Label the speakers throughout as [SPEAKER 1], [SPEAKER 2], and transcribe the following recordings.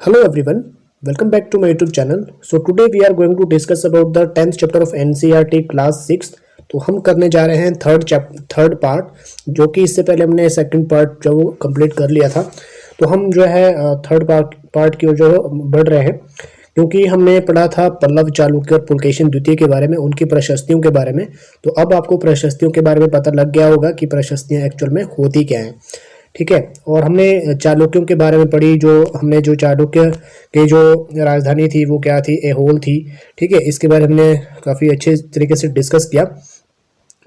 [SPEAKER 1] Hello everyone, welcome back to my YouTube channel. So today we are going to discuss about the 10th chapter of NCERT class 6. तो हम करने जा रहे हैं third part, जो कि इससे पहले हमने सेकंड पार्ट जो कंप्लीट कर लिया था। तो हम जो है थर्ड पार्ट की ओर जो बढ़ रहे हैं, क्योंकि हमने पढ़ा था पल्लव, चालुक्य और पुलकेशिन द्वितीय के बारे में, उनकी प्रशस्तियों के बारे में। तो अब आपको प्रशस्तियों के बारे में पता लग गया होगा कि प्रशस्तियाँ एक्चुअल में होती क्या हैं। ठीक है। और हमने चालुक्यों के बारे में पढ़ी, जो चालुक्य की जो राजधानी थी वो क्या थी, ऐहोल थी। ठीक है, इसके बारे में हमने काफ़ी अच्छे तरीके से डिस्कस किया।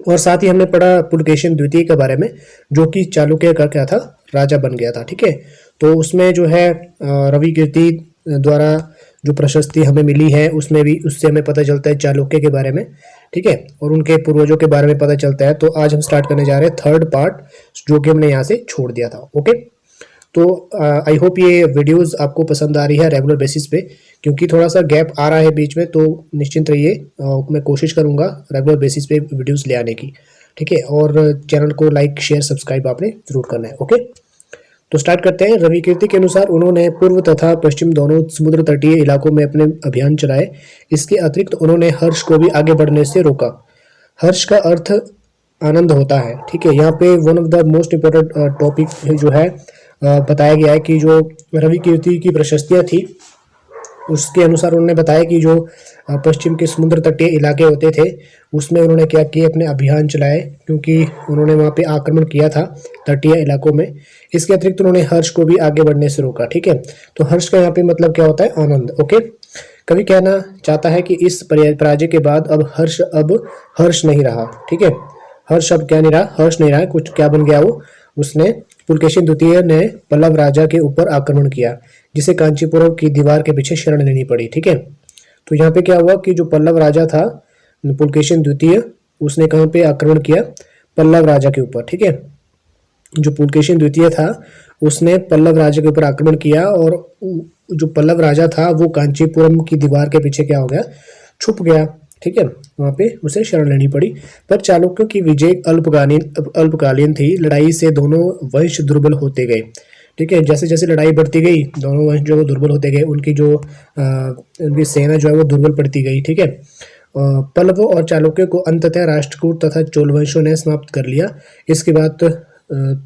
[SPEAKER 1] और साथ ही हमने पढ़ा पुलकेशिन द्वितीय के बारे में, जो कि चालुक्य का क्या था, राजा बन गया था। ठीक है, तो उसमें जो है रवि कीर्ति द्वारा जो प्रशस्ति हमें मिली है, उसमें भी उससे हमें पता चलता है चालुक्य के बारे में। ठीक है, और उनके पूर्वजों के बारे में पता चलता है। तो आज हम स्टार्ट करने जा रहे हैं थर्ड पार्ट, जो कि हमने यहाँ से छोड़ दिया था। ओके, तो आई होप ये वीडियोस आपको पसंद आ रही है रेगुलर बेसिस पे, क्योंकि थोड़ा सा गैप आ रहा है बीच में। तो निश्चिंत रहिए, मैं कोशिश करूँगा रेगुलर बेसिस पे वीडियोस ले आने की। ठीक है, और चैनल को लाइक शेयर सब्सक्राइब आपने जरूर करना है। ओके, तो स्टार्ट करते हैं। रवि कीर्ति के अनुसार उन्होंने पूर्व तथा पश्चिम दोनों समुद्र तटीय इलाकों में अपने अभियान चलाए। इसके अतिरिक्त उन्होंने हर्ष को भी आगे बढ़ने से रोका। हर्ष का अर्थ आनंद होता है। ठीक है, यहाँ पे one of the most important topic जो है बताया गया है कि जो रवि कीर्ति की प्रशस्तियाँ थी, उसके अनुसार उन्होंने बताया कि जो पश्चिम के समुद्र तटीय इलाके होते थे, उसमें उन्होंने क्या किए, अपने अभियान चलाए, क्योंकि उन्होंने वहाँ पे आक्रमण किया था तटीय इलाकों में। इसके अतिरिक्त उन्होंने हर्ष को भी आगे बढ़ने से रोका। ठीक है, तो हर्ष का यहाँ पे मतलब क्या होता है, आनंद। ओके, कवि कहना चाहता है कि इस पराजय के बाद अब हर्ष नहीं रहा। ठीक है, हर्ष अब क्या नहीं रहा, हर्ष नहीं रहा, कुछ क्या बन गया वो, उसने पुलकेशिन द्वितीय ने पल्लव राजा के ऊपर आक्रमण किया, जिसे कांचीपुरम की दीवार के पीछे शरण लेनी पड़ी। ठीक है, तो यहाँ पे क्या हुआ कि जो पल्लव राजा था पुलकेशिन द्वितीय, उसने कहाँ पे आक्रमण किया, पल्लव राजा के ऊपर। ठीक है, जो पुलकेशिन द्वितीय था उसने पल्लव राजा के ऊपर आक्रमण किया, और जो पल्लव राजा था वो कांचीपुरम की दीवार के पीछे क्या हो गया, छुप गया। ठीक है, वहाँ पे उसे शरण लेनी पड़ी। पर चालुक्यों की विजय अल्पकालीन थी। लड़ाई से दोनों वंश दुर्बल होते गए। ठीक है, जैसे जैसे लड़ाई बढ़ती गई, दोनों वंश जो दुर्बल होते गए, उनकी सेना जो है वो दुर्बल पड़ती गई। ठीक है, पल्लवों और चालुक्यों को अंततः राष्ट्रकूट तथा चोल वंशों ने समाप्त कर लिया। इसके बाद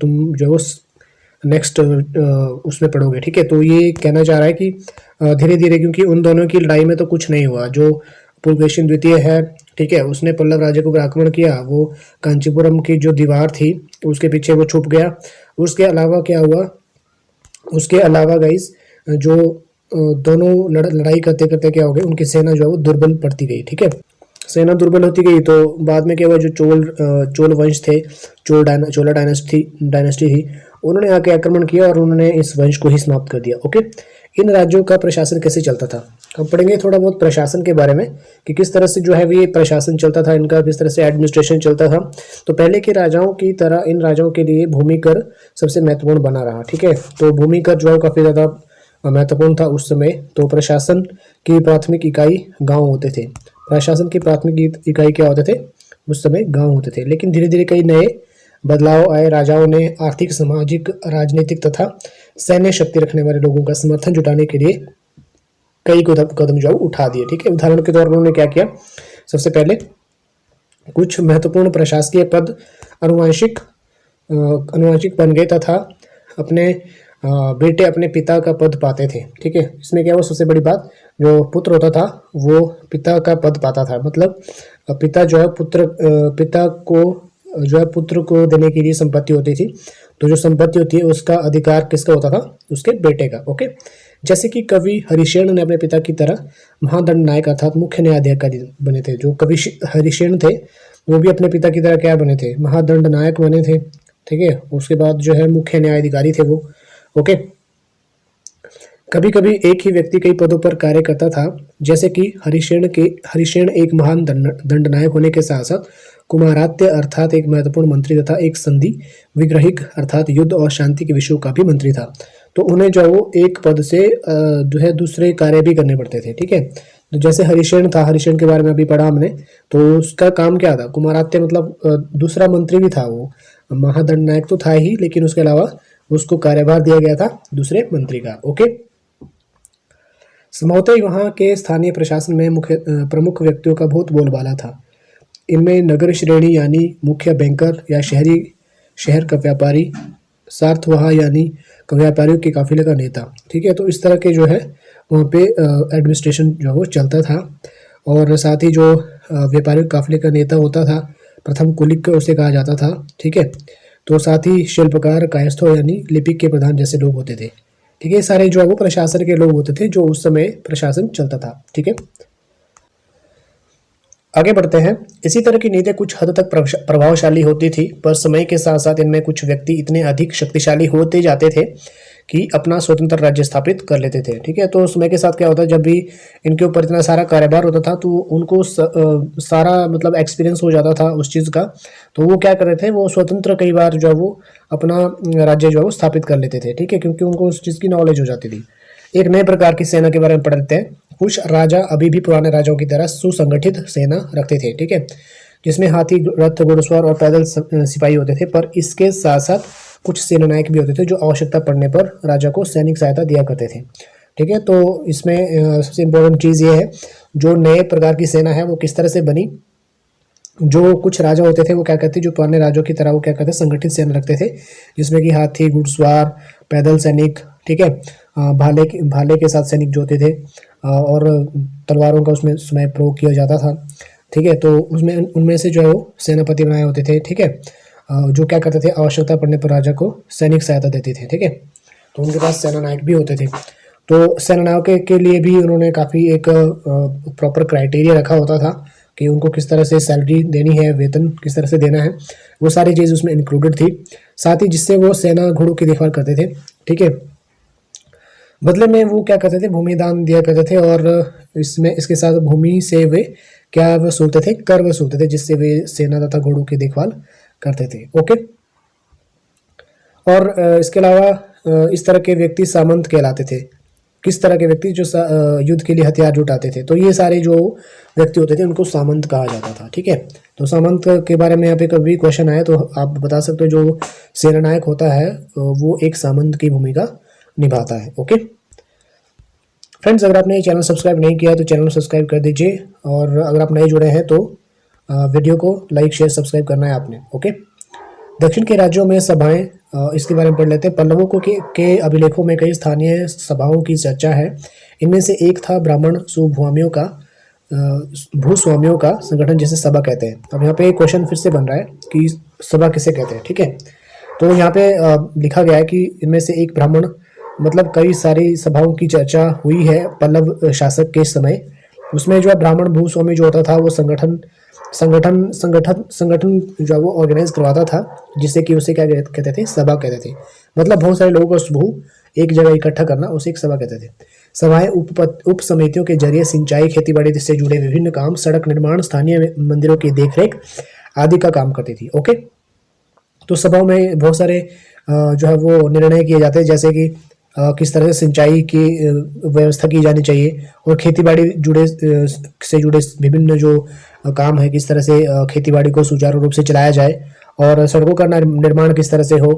[SPEAKER 1] तुम जो नेक्स्ट उसमें पढ़ोगे। ठीक है, तो ये कहना चाह रहा है कि धीरे धीरे, क्योंकि उन दोनों की लड़ाई में तो कुछ नहीं हुआ। जो पुलकेशिन द्वितीय है, ठीक है, उसने पल्लव राजा को आक्रमण किया, वो कांचीपुरम की जो दीवार थी उसके पीछे वो छुप गया। उसके अलावा क्या हुआ, उसके अलावा गाइस, जो दोनों लड़ाई करते करते क्या हो गए, उनकी सेना जो है वो दुर्बल पड़ती गई। ठीक है, सेना दुर्बल होती गई, तो बाद में क्या हुआ, जो चोल वंश थे, चोला डायनेस्टी थी, उन्होंने आके आक्रमण किया और उन्होंने इस वंश को ही समाप्त कर दिया। ओके, इन राज्यों का प्रशासन कैसे चलता था, हम पढ़ेंगे थोड़ा बहुत प्रशासन के बारे में, कि किस तरह से जो है ये प्रशासन चलता था, इनका किस तरह से एडमिनिस्ट्रेशन चलता था। तो पहले के राजाओं की तरह इन राजाओं के लिए भूमि कर सबसे महत्वपूर्ण बना रहा। ठीक है, तो भूमि कर जो है काफ़ी ज़्यादा महत्वपूर्ण था उस समय। तो प्रशासन की प्राथमिक इकाई गाँव होते थे। प्रशासन की प्राथमिक इकाई क्या होते थे उस समय, गाँव होते थे। लेकिन धीरे धीरे कई नए बदलाव आए। राजाओं ने आर्थिक, सामाजिक, राजनीतिक तथा सैन्य शक्ति रखने वाले लोगों का समर्थन जुटाने के लिए कई कदम जो उठा दिए। ठीक है, उदाहरण के तौर पर उन्होंने क्या किया, सबसे पहले कुछ महत्वपूर्ण प्रशासकीय पद अनुवांशिक बन गए तथा अपने बेटे अपने पिता का पद पाते थे। ठीक है, इसमें क्या हुआ, सबसे बड़ी बात, जो पुत्र होता था वो पिता का पद पाता था। मतलब पिता जो है पुत्र को देने के लिए संपत्ति होती थी। तो जो संपत्ति होती है उसका अधिकार किसका होता था, उसके बेटे का। ओके, जैसे कि कवि हरिशेन ने अपने पिता की तरह महादंड नायक अर्थात मुख्य न्यायाधिकारी बने थे। जो कवि हरिशेन थे वो भी अपने पिता की तरह क्या बने थे, महादंड नायक बने थे। ठीक है, उसके बाद जो है मुख्य न्यायाधिकारी थे वो। ओके, कभी कभी एक ही व्यक्ति कई पदों पर कार्य करता था, जैसे कि हरिशेन एक महान दंडनायक होने के साथ साथ कुमारात्य अर्थात एक महत्वपूर्ण मंत्री तथा एक संधि विग्रहिक अर्थात युद्ध और शांति के विषयों का भी मंत्री था। तो उन्हें जो वो एक पद से जो है दूसरे कार्य भी करने पड़ते थे। ठीक है, तो जैसे हरिशेन था, हरिशेन के बारे में अभी पढ़ा हमने, तो उसका काम क्या था, कुमारात्य मतलब दूसरा मंत्री भी था वो। महादंड नायक तो था ही, लेकिन उसके अलावा उसको कार्यभार दिया गया था दूसरे मंत्री का। ओके, संभवतः वहाँ के स्थानीय प्रशासन में प्रमुख व्यक्तियों का बहुत बोलबाला था। इनमें नगर श्रेणी यानी मुख्य बैंकर या शहर का व्यापारी, सार्थवाह यानी व्यापारियों के काफिले का नेता। ठीक है, तो इस तरह के जो है वहाँ पे एडमिनिस्ट्रेशन जो है वो चलता था। और साथ ही जो व्यापारिक काफिले का नेता होता था, प्रथम कुलिक उसे कहा जाता था। ठीक है, तो साथ ही शिल्पकार, कायस्थों यानी लिपिक के प्रधान जैसे लोग होते थे। ठीक है, सारे जो है वो प्रशासन के लोग होते थे जो उस समय प्रशासन चलता था। ठीक है, आगे बढ़ते हैं। इसी तरह की नीतियां कुछ हद तक प्रभावशाली होती थी, पर समय के साथ साथ इनमें कुछ व्यक्ति इतने अधिक शक्तिशाली होते जाते थे कि अपना स्वतंत्र राज्य स्थापित कर लेते थे। ठीक है, तो समय के साथ क्या होता है, जब भी इनके ऊपर इतना सारा कारोबार होता था तो उनको सारा मतलब एक्सपीरियंस हो जाता था उस चीज़ का, तो वो क्या कर रहे थे, वो स्वतंत्र कई बार जो है वो अपना राज्य जो है वो स्थापित कर लेते थे। ठीक है, क्योंकि उनको उस चीज़ की नॉलेज हो जाती थी। एक नए प्रकार की सेना के बारे में पढ़ लेते हैं। कुछ राजा अभी भी पुराने राजाओं की तरह सुसंगठित सेना रखते थे। ठीक है, जिसमें हाथी, रथ, घुड़सवार और पैदल सिपाही होते थे, पर इसके साथ साथ कुछ सेनानायक भी होते थे जो आवश्यकता पड़ने पर राजा को सैनिक सहायता दिया करते थे। ठीक है, तो इसमें सबसे इम्पोर्टेंट चीज़ ये है, जो नए प्रकार की सेना है वो किस तरह से बनी। जो कुछ राजा होते थे वो क्या करते, जो पुराने राजाओं की तरह वो क्या करते, संगठित सेना रखते थे, जिसमें कि हाथी, घुड़सवार, पैदल सैनिक, ठीक है, भाले के साथ सैनिक जो होते थे, और तलवारों का उसमें समय प्रयोग किया जाता था। ठीक है, तो उसमें उनमें से जो है वो सेनापति बनाए होते थे। ठीक है, जो क्या करते थे, आवश्यकता पड़ने पर राजा को सैनिक सहायता देते थे। ठीक है, तो उनके पास सेना नायक भी होते थे। तो सेना नायक के लिए भी उन्होंने काफ़ी एक प्रॉपर क्राइटेरिया रखा होता था कि उनको किस तरह से सैलरी देनी है, वेतन किस तरह से देना है, वो सारी चीज़ उसमें इंक्लूडेड थी। साथ ही जिससे वो सेना घोड़ों की देखभाल करते थे। ठीक है, बदले में वो क्या करते थे, भूमि दान दिया करते थे, और इसके साथ भूमि से वे क्या वसूलते थे, कर वसूलते थे, जिससे वे सेना तथा घोड़ों की देखभाल करते थे। ओके, और इसके अलावा इस तरह के व्यक्ति सामंत कहलाते थे। किस तरह के व्यक्ति, जो युद्ध के लिए हथियार जुटाते थे, तो ये सारे जो व्यक्ति होते थे उनको सामंत कहा जाता था। ठीक है, तो सामंत के बारे में यहाँ पे कभी क्वेश्चन आए तो आप बता सकते हो, जो सेनानायक होता है वो एक सामंत की भूमिका निभाता है। ओके फ्रेंड्स, अगर आपने ये चैनल सब्सक्राइब नहीं किया तो चैनल सब्सक्राइब कर दीजिए, और अगर आप नए जुड़े हैं तो वीडियो को लाइक, शेयर, सब्सक्राइब करना है आपने। ओके, दक्षिण के राज्यों में सभाएं, इसके बारे में पढ़ लेते हैं। पल्लवों के अभिलेखों में कई स्थानीय सभाओं की चर्चा है। इनमें से एक था ब्राह्मण भूस्वामियों का संगठन, जिसे सभा कहते हैं। अब यहाँ पे क्वेश्चन फिर से बन रहा है कि सभा किसे कहते हैं। ठीक है, तो यहाँ पे लिखा गया है कि इनमें से एक ब्राह्मण, मतलब कई सारी सभाओं की चर्चा हुई है पल्लव शासक के समय। उसमें जो है ब्राह्मण भूस्वामी जो होता था वो संगठन जो है वो ऑर्गेनाइज करवाता था, जिससे कि उसे क्या कहते थे, सभा कहते थे। मतलब बहुत सारे लोगों का समूह एक जगह इकट्ठा करना, उसे एक सभा कहते थे। सभाएं उप समितियों के जरिए सिंचाई, खेतीबाड़ी से जुड़े विभिन्न काम, सड़क निर्माण, स्थानीय मंदिरों की देखरेख आदि का काम करती थी। ओके, तो सभाओं में बहुत सारे जो है वो निर्णय किए जाते हैं, जैसे कि किस तरह से सिंचाई की व्यवस्था की जानी चाहिए, और खेतीबाड़ी से जुड़े विभिन्न जो काम है, किस तरह से खेतीबाड़ी को सुचारू रूप से चलाया जाए, और सड़कों का निर्माण किस तरह से हो,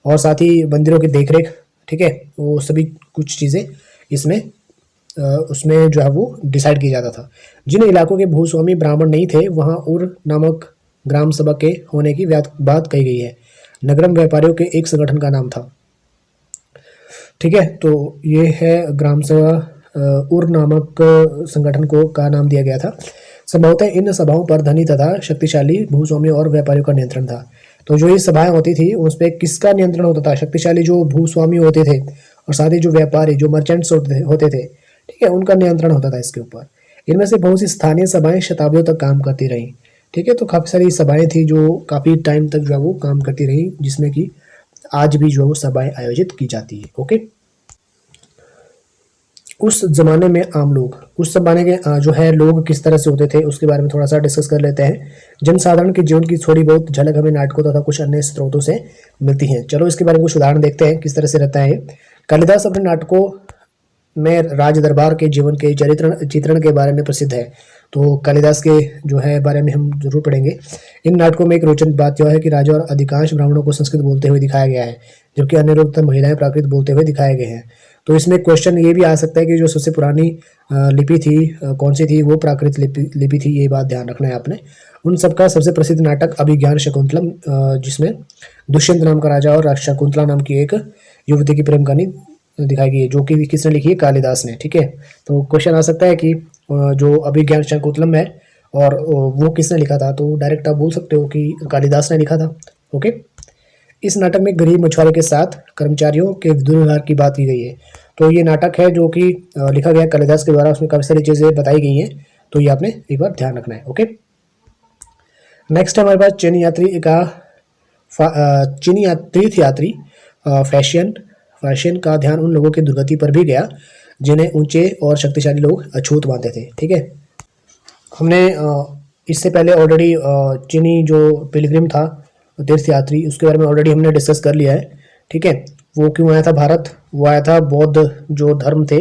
[SPEAKER 1] और साथ ही मंदिरों की देखरेख। ठीक है, वो सभी कुछ चीज़ें इसमें उसमें जो है वो डिसाइड किया जाता था। जिन इलाकों के भूस्वामी ब्राह्मण नहीं थे वहाँ उर नामक ग्राम सभा के होने की बात कही गई है। नगरम व्यापारियों के एक संगठन का नाम था। ठीक है, तो ये है ग्राम सभा, उर नामक संगठन का नाम दिया गया था। संभवतः इन सभाओं पर धनी तथा शक्तिशाली भूस्वामी और व्यापारियों का नियंत्रण था। तो जो ये सभाएं होती थी उस पर किसका नियंत्रण होता था, शक्तिशाली जो भूस्वामी होते थे, और साथ ही जो व्यापारी, जो मर्चेंट्स होते थे, ठीक है, उनका नियंत्रण होता था इसके ऊपर। इनमें से बहुत सी स्थानीय सभाएं शताब्दियों तक काम करती रही। ठीक है, तो काफ़ी सारी सभाएं थी जो काफ़ी टाइम तक जो है वो काम करती रही, जिसमें कि आज भी जो है वो सभाएं आयोजित की जाती है। ओके, उस जमाने में आम लोग, उस जमाने के जो है लोग किस तरह से होते थे उसके बारे में थोड़ा सा डिस्कस कर लेते हैं। जनसाधारण के जीवन की थोड़ी बहुत झलक हमें नाटकों तथा कुछ अन्य स्रोतों से मिलती है। चलो इसके बारे में कुछ उदाहरण देखते हैं, किस तरह से रहता है। कालिदास अपने नाटकों में राज दरबार के जीवन के चित्रण के बारे में प्रसिद्ध है। तो कालिदास के जो है बारे में हम जरूर पढ़ेंगे। इन नाटकों में एक रोचक बात यह है कि राजा और अधिकांश ब्राह्मणों को संस्कृत बोलते हुए दिखाया गया है, जबकि अन्य लोग महिलाएं प्राकृत बोलते हुए दिखाए गए हैं। तो इसमें क्वेश्चन ये भी आ सकता है कि जो सबसे पुरानी लिपि थी कौन सी थी, वो प्राकृत लिपि थी, ये बात ध्यान रखना है आपने। उन सबका सबसे प्रसिद्ध नाटक अभिज्ञान शकुंतलम, जिसमें दुष्यंत नाम का राजा और शकुंतला नाम की एक युवती की प्रेम कहानी दिखाई गई है, जो कि किसने लिखी है, कालिदास ने। ठीक है, तो क्वेश्चन आ सकता है कि जो अभिज्ञान शकुंतलम है और वो किसने लिखा था, तो डायरेक्ट आप बोल सकते हो कि कालिदास ने लिखा था। ओके, इस नाटक में गरीब मछुआरे के साथ कर्मचारियों के दुर्व्यवहार की बात की गई है। तो ये नाटक है जो कि लिखा गया कालिदास के द्वारा, उसमें काफ़ी सारी चीज़ें बताई गई हैं, तो ये आपने एक बार ध्यान रखना है। ओके, नेक्स्ट हमारे पास चीनी तीर्थयात्री फैशन का ध्यान उन लोगों की दुर्गति पर भी गया जिन्हें ऊंचे और शक्तिशाली लोग अछूत मानते थे। ठीक है, हमने इससे पहले ऑलरेडी चीनी जो पिलग्रिम था तीर्थयात्री, उसके बारे में ऑलरेडी हमने डिस्कस कर लिया है। ठीक है, वो क्यों आया था भारत, वो आया था बौद्ध जो धर्म थे,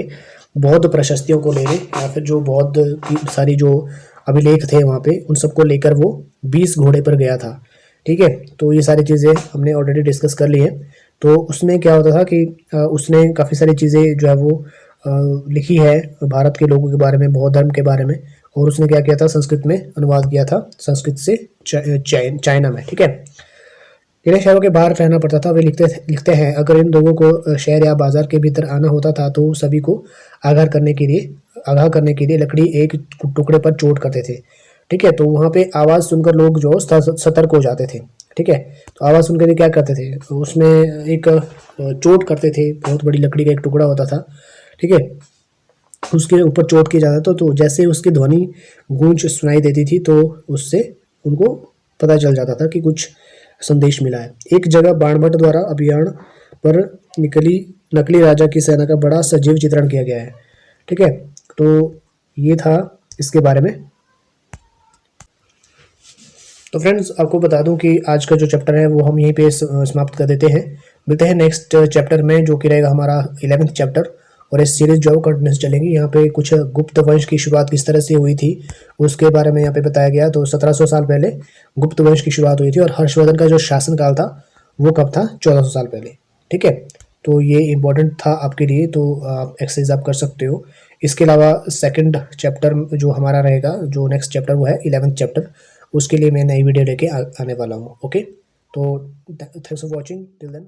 [SPEAKER 1] बौद्ध प्रशस्तियों को लेने, या फिर जो बौद्ध की सारी जो अभिलेख थे वहाँ पे, उन सबको लेकर वो 20 घोड़े पर गया था। ठीक है, तो ये सारी चीज़ें हमने ऑलरेडी डिस्कस कर ली है। तो उसमें क्या होता था कि उसने काफ़ी सारी चीज़ें जो है वो लिखी है भारत के लोगों के बारे में, बौद्ध धर्म के बारे में, और उसने क्या किया था, संस्कृत में अनुवाद किया था, संस्कृत से चाइना में। ठीक है, इन्हें शहरों के बाहर रहना पड़ता था। वे लिखते हैं, अगर इन लोगों को शहर या बाजार के भीतर आना होता था तो सभी को आगाह करने के लिए लकड़ी एक टुकड़े पर चोट करते थे। ठीक है, तो वहाँ पे आवाज़ सुनकर लोग जो सतर्क हो जाते थे। ठीक है, तो आवाज़ सुनकर क्या करते थे, तो उसमें एक चोट करते थे, बहुत बड़ी लकड़ी का एक टुकड़ा होता था। ठीक है, उसके ऊपर चोट किया जाता था, तो जैसे उसकी ध्वनि गूंज सुनाई देती थी तो उससे उनको पता चल जाता था कि कुछ संदेश मिला है। एक जगह बाणभट्ट द्वारा अभियान पर नकली राजा की सेना का बड़ा सजीव चित्रण किया गया है। ठीक है, तो ये था इसके बारे में। तो फ्रेंड्स, आपको बता दूं कि आज का जो चैप्टर है वो हम यहीं पे समाप्त कर देते हैं। मिलते हैं नेक्स्ट चैप्टर में, जो कि रहेगा हमारा 11th चैप्टर, और इस सीरीज जो कंटिन्यूस चलेंगी। यहाँ पे कुछ गुप्त वंश की शुरुआत किस तरह से हुई थी उसके बारे में यहाँ पे बताया गया। तो 1700 साल पहले गुप्त वंश की शुरुआत हुई थी, और हर्षवर्धन का जो शासनकाल था वो कब था, 1400 साल पहले। ठीक है, तो ये इंपॉर्टेंट था आपके लिए, तो आप एक्सरसाइज आप कर सकते हो। इसके अलावा सेकंड चैप्टर जो हमारा रहेगा, जो नेक्स्ट चैप्टर वो है 11th चैप्टर, उसके लिए मैं नई वीडियो लेके आने वाला हूँ। ओके, तो thanks for watching till then.